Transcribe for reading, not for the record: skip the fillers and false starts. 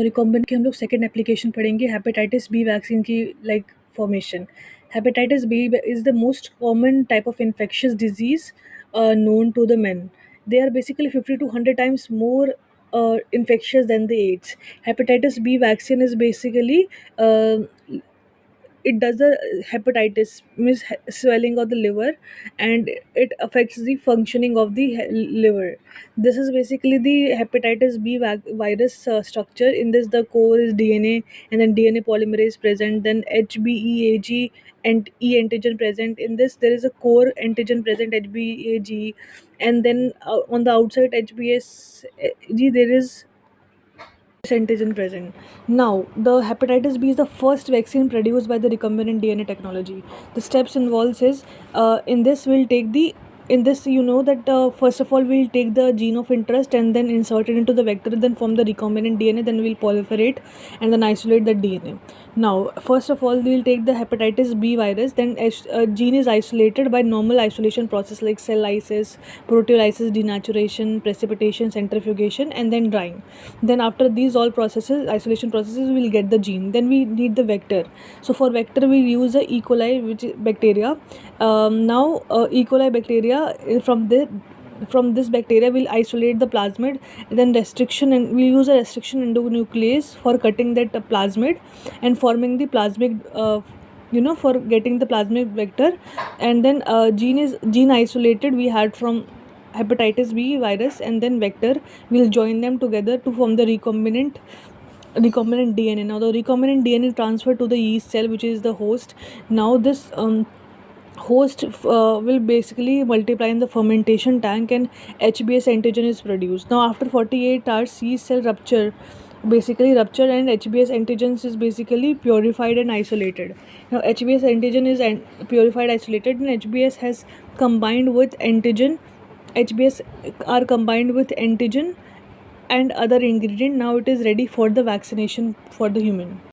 Recombinant की हम लोग सेकेंड एप्लीकेशन पढ़ेंगे हेपेटाइटिस बी वैक्सीन की formation. Hepatitis B is the most common type of infectious disease known to the men. They are basically 50 to 100 times more infectious than the AIDS. Hepatitis B vaccine is basically uh, it does the hepatitis means swelling of the liver, and it affects the functioning of the liver. This is basically the hepatitis B virus structure. In this, the core is DNA, and then DNA polymerase present, then HBeAg and E antigen present. In this, there is a core antigen present, HBeAg, and then on the outside HBsAg there is antigen present. Now, the hepatitis B is the first vaccine produced by the recombinant DNA technology. The steps involved is in this we'll take the in this you know that first of all we'll take the gene of interest and then insert it into the vector, then form the recombinant DNA, then we'll proliferate and then isolate the DNA. Now, first of all we'll take the hepatitis B virus, then gene is isolated by normal isolation process like cell lysis, proteolysis, denaturation, precipitation, centrifugation, and then drying. Then after these all processes, isolation processes, we'll get the gene. Then we need the vector. So for vector we use a E. coli, which is bacteria. E. coli bacteria, from this bacteria we'll isolate the plasmid, then restriction, and we use a restriction endonuclease for cutting that plasmid and forming the plasmid for getting the plasmid vector. And then gene isolated we had from hepatitis B virus, and then vector will join them together to form the recombinant DNA. Now the recombinant DNA transferred to the yeast cell, which is the host. Now this host will basically multiply in the fermentation tank, and HBs antigen is produced. Now after 48 hours, yeast cell rupture, and HBs antigens is basically purified and isolated. Now HBs antigen is purified, isolated, and HBs are combined with antigen and other ingredient. Now it is ready for the vaccination for the human.